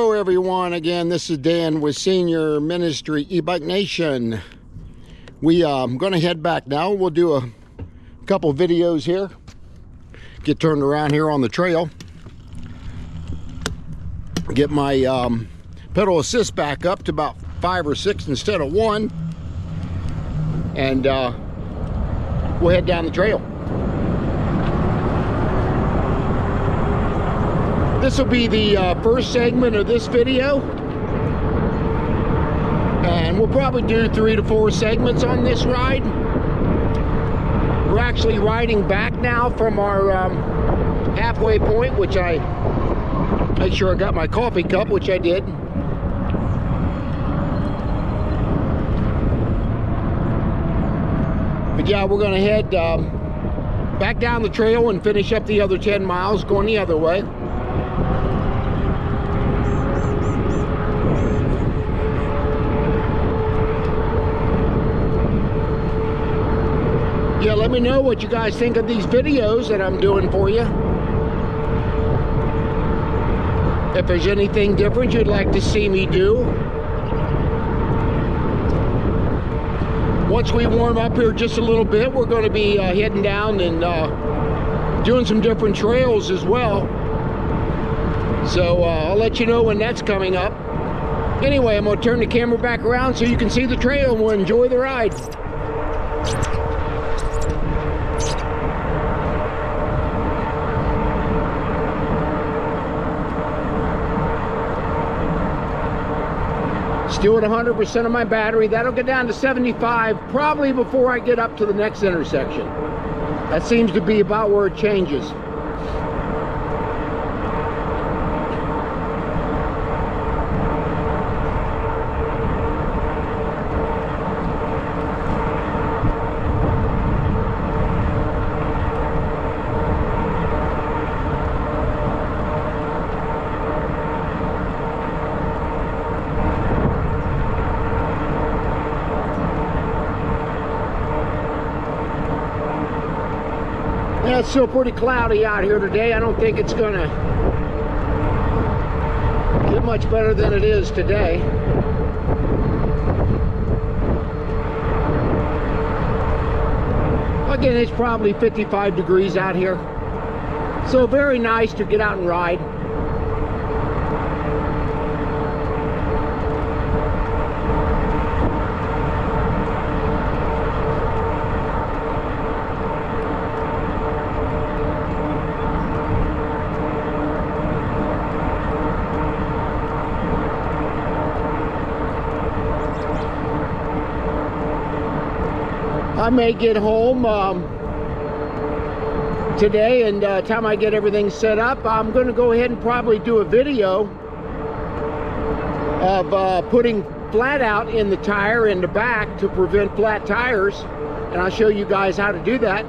Hello everyone, again this is Dan with Senior Ministry eBike Nation. I'm going to head back now. We'll do a couple videos here. Get turned around here on the trail. Get my pedal assist back up to about 5 or 6 instead of 1. And we'll head down the trail. This will be the first segment of this video, and we'll probably do 3 to 4 segments on this ride. We're actually riding back now from our halfway point, which I make sure I got my coffee cup, which I did. But yeah, we're gonna head back down the trail and finish up the other 10 miles going the other way. Yeah, let me know what you guys think of these videos that I'm doing for you. If there's anything different you'd like to see me do. Once we warm up here just a little bit, we're going to be heading down and doing some different trails as well. So I'll let you know when that's coming up. Anyway, I'm going to turn the camera back around so you can see the trail and we'll enjoy the ride. Still at 100% of my battery. That'll get down to 75 probably before I get up to the next intersection. That seems to be about where it changes. Yeah, it's still pretty cloudy out here today. I don't think it's gonna get much better than it is today. Again, it's probably 55 degrees out here. So very nice to get out and ride. I may get home today, and time I get everything set up, I'm going to go ahead and probably do a video of putting flat out in the tire in the back to prevent flat tires, and I'll show you guys how to do that.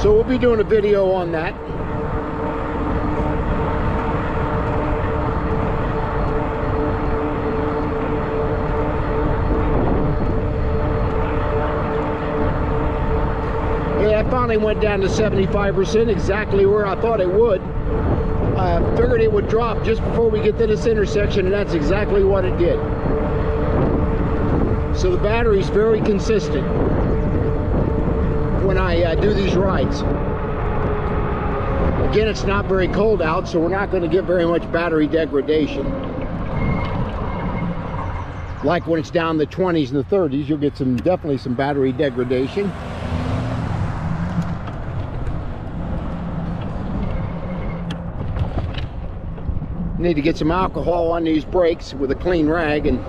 So we'll be doing a video on that. I finally went down to 75%, exactly where I thought it would. I figured it would drop just before we get to this intersection, and that's exactly what it did. So the battery's very consistent when I do these rides. Again, it's not very cold out, so we're not going to get very much battery degradation. Like when it's down in the 20s and the 30s, you'll get definitely some battery degradation. Need to get some alcohol on these brakes with a clean rag and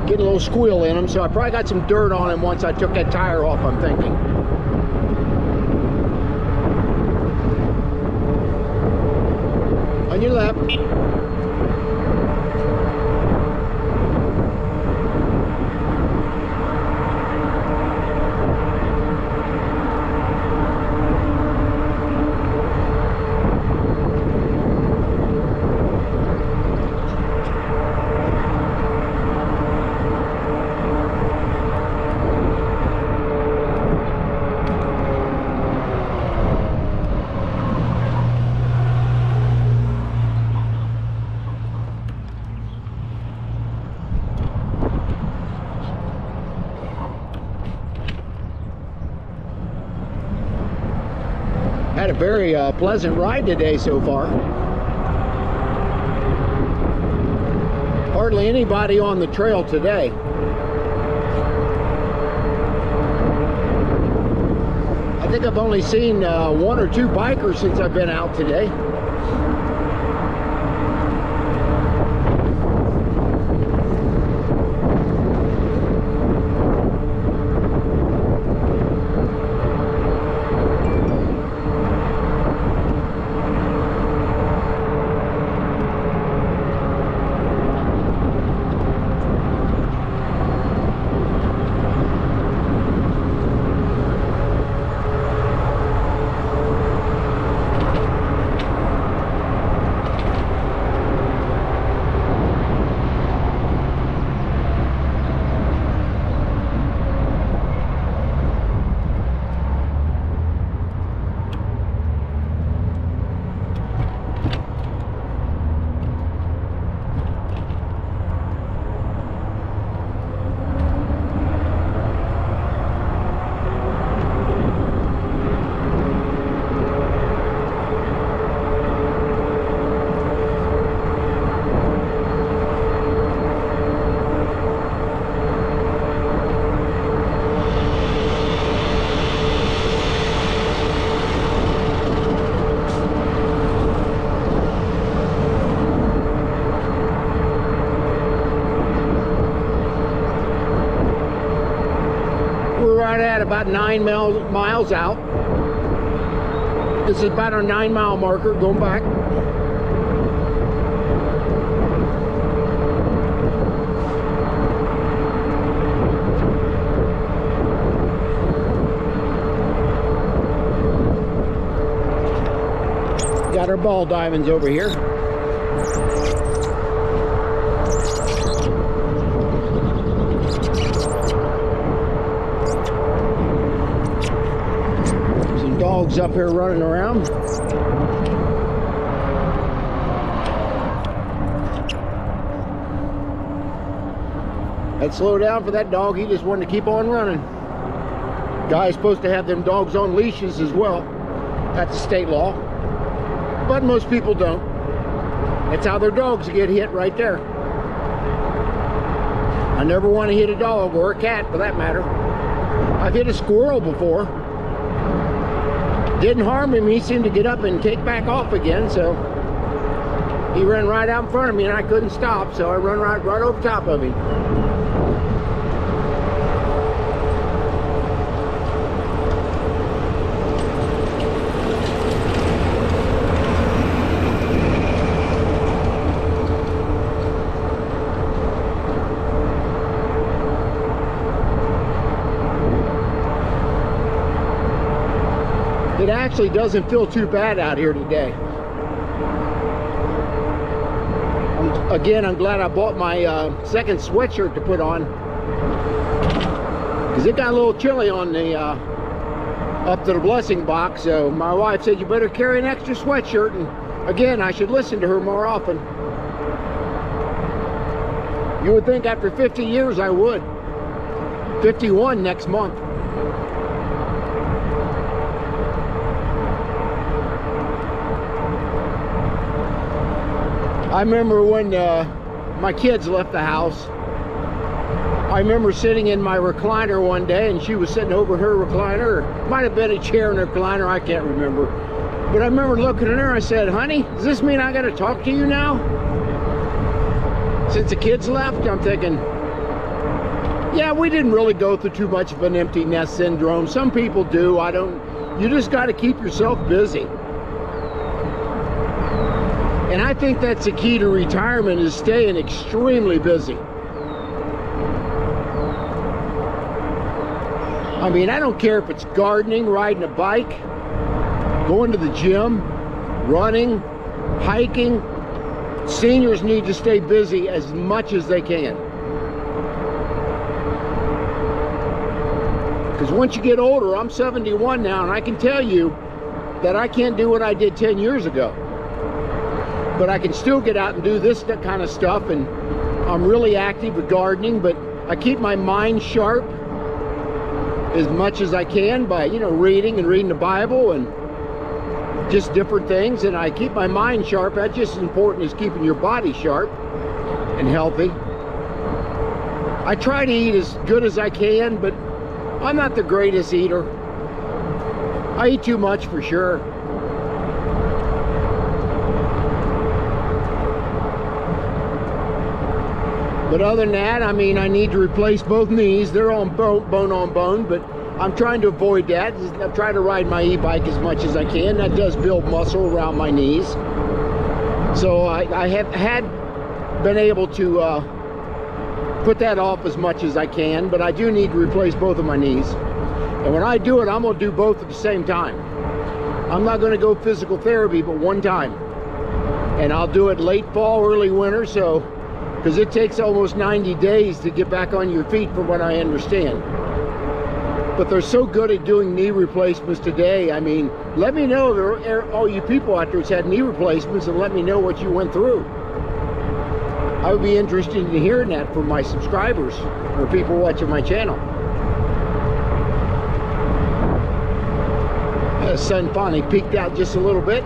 get a little squeal in them. So I probably got some dirt on them once I took that tire off, I'm thinking. On your left. Had a very pleasant ride today so far. Hardly anybody on the trail today. I think I've only seen 1 or 2 bikers since I've been out today. At about 9 miles out. This is about our 9-mile marker going back. Got our ball diamonds over here. Dogs up here running around. I'd slow down for that dog. He just wanted to keep on running. Guy's supposed to have them dogs on leashes as well. That's state law. But most people don't. That's how their dogs get hit right there. I never want to hit a dog or a cat for that matter. I've hit a squirrel before. Didn't harm him. He seemed to get up and take back off again, so he ran right out in front of me and I couldn't stop, so I run right over top of him. It actually doesn't feel too bad out here today. I'm glad I bought my second sweatshirt to put on, because it got a little chilly on the up to the blessing box. So my wife said you better carry an extra sweatshirt, and again, I should listen to her more often. You would think after 50 years I would. 51 next month. I remember when my kids left the house. I remember sitting in my recliner one day, and she was sitting over her recliner. Or might have been a chair in her recliner, I can't remember. But I remember looking at her, I said, honey, does this mean I got to talk to you now? Since the kids left, I'm thinking, yeah, we didn't really go through too much of an empty nest syndrome. Some people do. I don't. You just got to keep yourself busy. And I think that's the key to retirement, is staying extremely busy. I mean, I don't care if it's gardening, riding a bike, going to the gym, running, hiking. Seniors need to stay busy as much as they can. Because once you get older, I'm 71 now, and I can tell you that I can't do what I did 10 years ago. But I can still get out and do this kind of stuff, and I'm really active with gardening, but I keep my mind sharp as much as I can by, reading the Bible and just different things, and I keep my mind sharp. That's just as important as keeping your body sharp and healthy. I try to eat as good as I can, but I'm not the greatest eater. I eat too much for sure. But other than that, I mean, I need to replace both knees. They're on bone on bone, but I'm trying to avoid that. I'm trying to ride my e-bike as much as I can. That does build muscle around my knees. So I had been able to put that off as much as I can, but I do need to replace both of my knees. And when I do it, I'm going to do both at the same time. I'm not going to go physical therapy but one time. And I'll do it late fall, early winter, so because it takes almost 90 days to get back on your feet from what I understand. But they're so good at doing knee replacements today. I mean, let me know, all you people out there that's had knee replacements, and let me know what you went through. I would be interested in hearing that from my subscribers or people watching my channel. The sun finally peeked out just a little bit.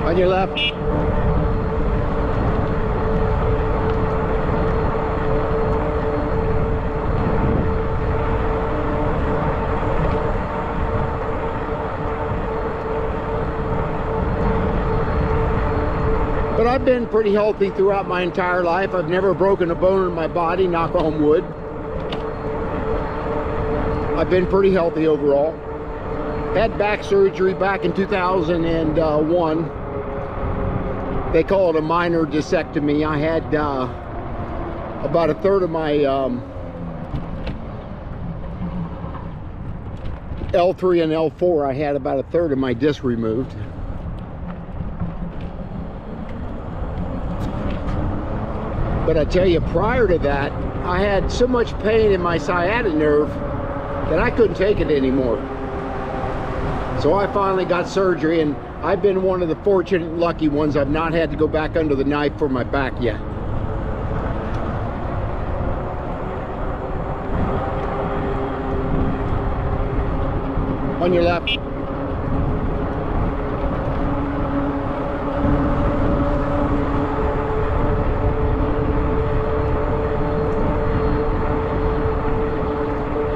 On your left. But I've been pretty healthy throughout my entire life. I've never broken a bone in my body, knock on wood. I've been pretty healthy overall. Had back surgery back in 2001. They call it a minor discectomy. I had about a third of my L3 and L4. I had about a third of my disc removed. But I tell you, prior to that, I had so much pain in my sciatic nerve that I couldn't take it anymore. So I finally got surgery, and I've been one of the fortunate and lucky ones. I've not had to go back under the knife for my back yet. On your left.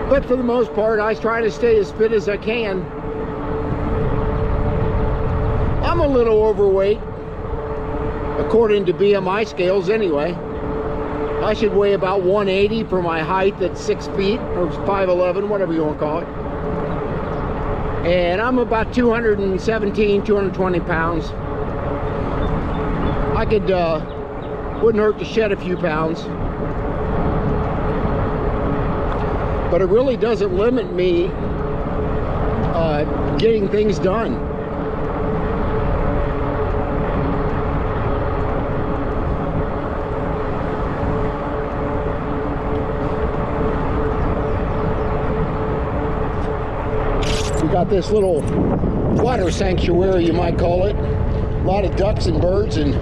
But for the most part, I try to stay as fit as I can. I'm a little overweight, according to BMI scales anyway. I should weigh about 180 for my height at 6 feet, or 5'11", whatever you want to call it. And I'm about 217, 220 pounds. I could, wouldn't hurt to shed a few pounds. But it really doesn't limit me getting things done. We got this little water sanctuary, you might call it. A lot of ducks and birds, and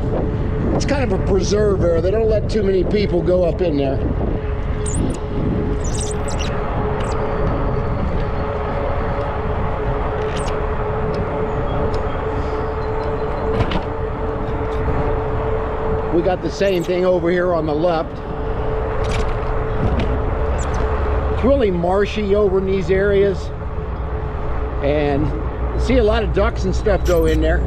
it's kind of a preserve there. They don't let too many people go up in there. We got the same thing over here on the left. It's really marshy over in these areas, and you see a lot of ducks and stuff go in there.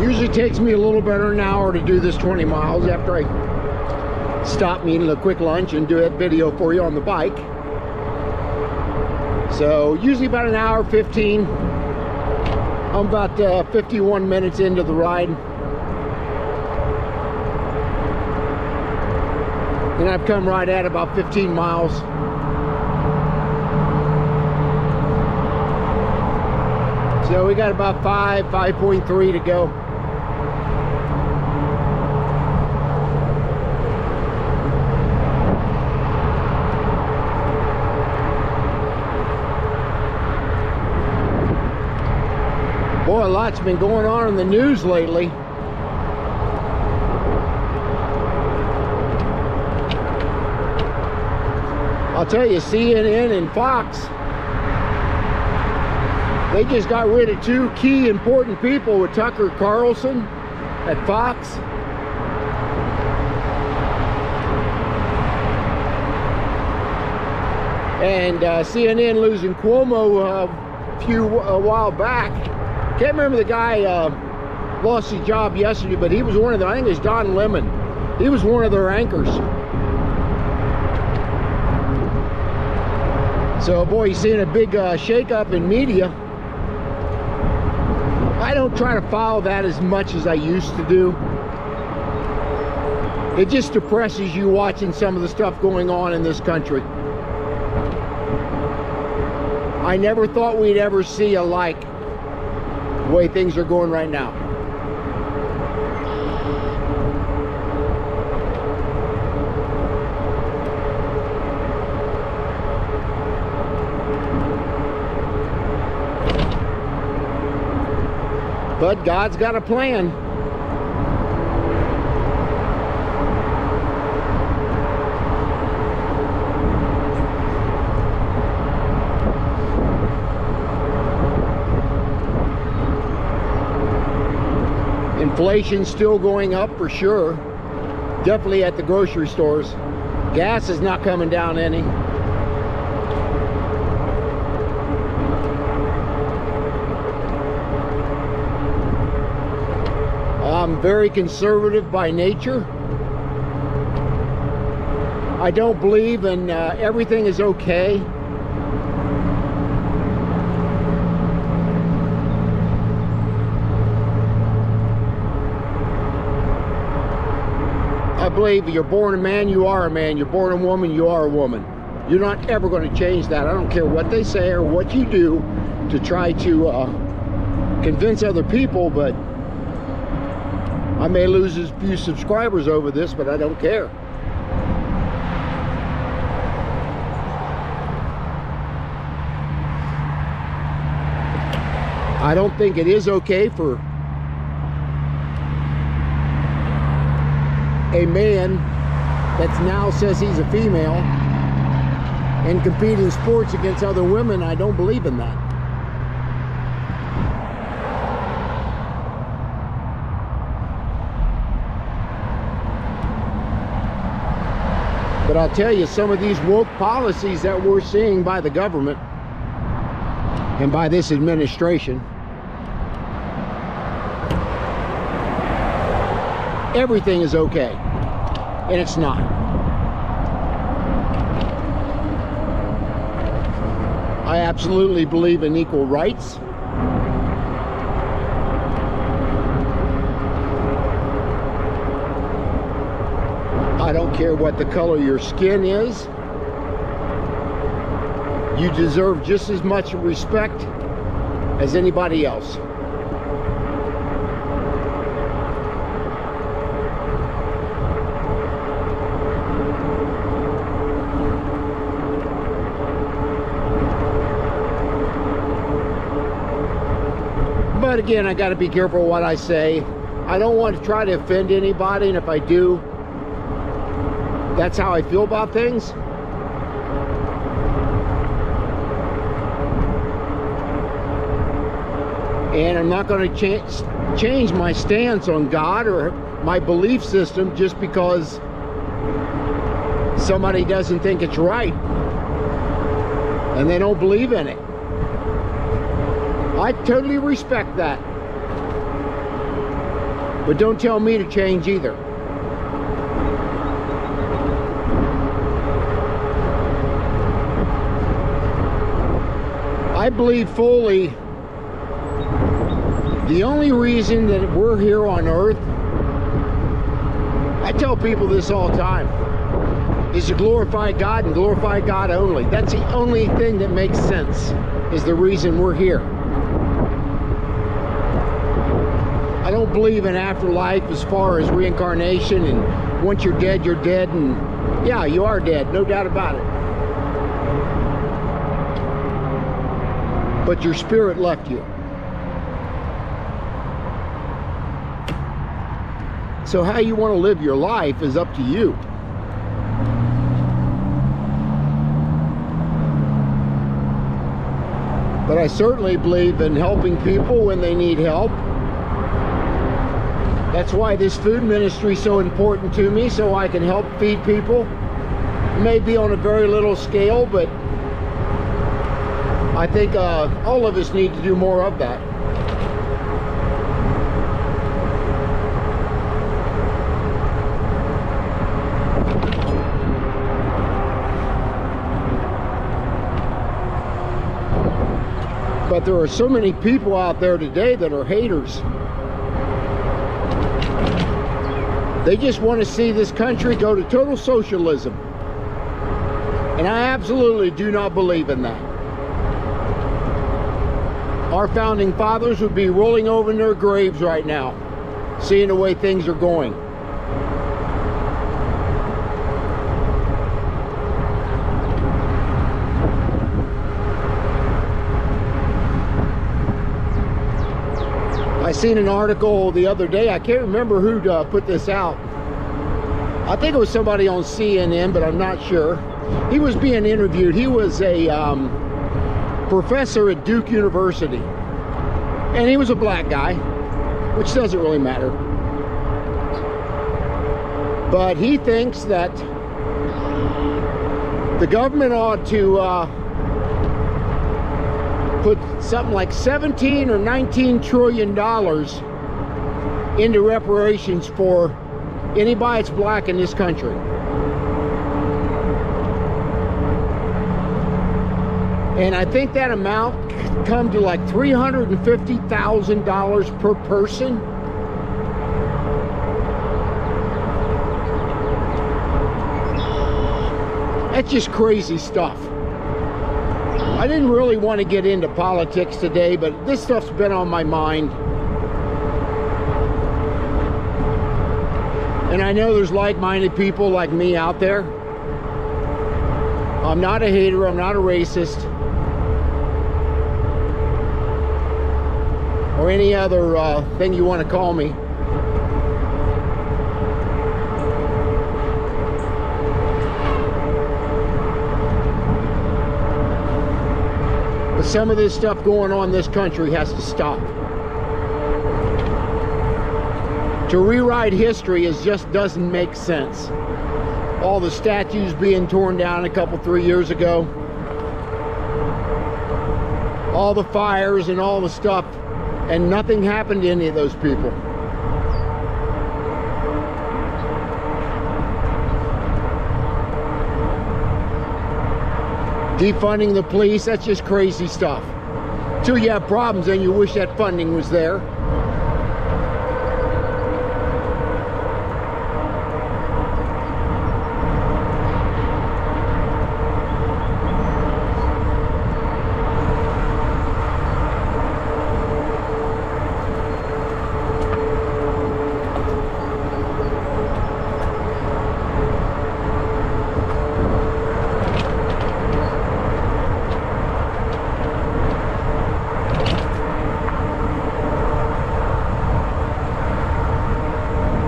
Usually takes me a little better an hour to do this 20 miles after I stop me and eat a quick lunch and do that video for you on the bike. So usually about an hour 15. I'm about 51 minutes into the ride. And I've come right at about 15 miles. So we got about 5.3 to go. Boy, a lot's been going on in the news lately. I'll tell you, CNN and Fox, they just got rid of two key important people with Tucker Carlson at Fox. And CNN losing Cuomo a while back. Can't remember the guy lost his job yesterday, but he was one of the, I think it's Don Lemon. He was one of their anchors. So boy, you're seeing a big shake-up in media. I don't try to follow that as much as I used to do. It just depresses you watching some of the stuff going on in this country. I never thought we'd ever see a like the way things are going right now. But God's got a plan. Inflation's still going up for sure. Definitely at the grocery stores. Gas is not coming down any. I'm very conservative by nature. I don't believe in everything is okay. I believe you're born a man, you are a man. You're born a woman, you are a woman. You're not ever going to change that. I don't care what they say or what you do to try to convince other people, but I may lose a few subscribers over this, but I don't care. I don't think it is okay for a man that now says he's a female and compete in sports against other women. I don't believe in that. But I'll tell you, some of these woke policies that we're seeing by the government and by this administration, everything is okay, and it's not. I absolutely believe in equal rights. I don't care what the color of your skin is. You deserve just as much respect as anybody else. But again, I got to be careful what I say. I don't want to try to offend anybody, and if I do, that's how I feel about things. And I'm not going to change my stance on God or my belief system just because somebody doesn't think it's right and they don't believe in it. I totally respect that. But don't tell me to change either. I believe fully the only reason that we're here on earth, I tell people this all the time, is to glorify God and glorify God only. That's the only thing that makes sense, is the reason we're here. I don't believe in afterlife as far as reincarnation, and once you're dead, and yeah, you are dead, no doubt about it. But your spirit left you. So how you want to live your life is up to you. But I certainly believe in helping people when they need help. That's why this food ministry is so important to me, so I can help feed people. It may be on a very little scale, but I think all of us need to do more of that. But there are so many people out there today that are haters. They just want to see this country go to total socialism. And I absolutely do not believe in that. Our founding fathers would be rolling over in their graves right now, seeing the way things are going. I seen an article the other day. I can't remember who put this out. I think it was somebody on CNN, but I'm not sure. He was being interviewed. He was a professor at Duke University, and he was a black guy, which doesn't really matter. But he thinks that the government ought to put something like 17 or 19 trillion dollars into reparations for anybody that's black in this country. And I think that amount come to like $350,000 per person. That's just crazy stuff. I didn't really want to get into politics today, but this stuff's been on my mind. And I know there's like-minded people like me out there. I'm not a hater, I'm not a racist, or any other thing you want to call me. But some of this stuff going on in this country has to stop. To rewrite history just doesn't make sense. All the statues being torn down a couple, 3 years ago. All the fires and all the stuff, and nothing happened to any of those people. Defunding the police, that's just crazy stuff. Till you have problems, then you wish that funding was there.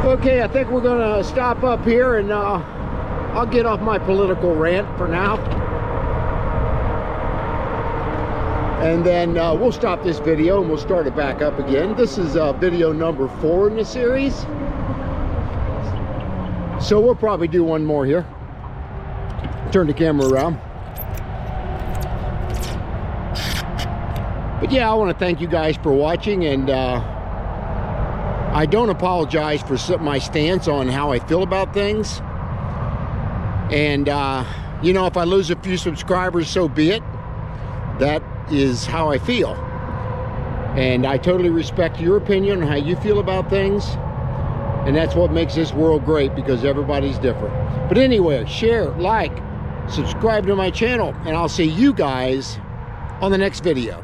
Okay, I think we're gonna stop up here, and I'll get off my political rant for now. And then we'll stop this video and we'll start it back up again. This is video number 4 in the series. So we'll probably do one more here. Turn the camera around. But yeah, I want to thank you guys for watching, and I don't apologize for my stance on how I feel about things. And you know, if I lose a few subscribers, so be it. That is how I feel, and I totally respect your opinion on how you feel about things. And that's what makes this world great, because everybody's different. But anyway, share, like, subscribe to my channel, and I'll see you guys on the next video.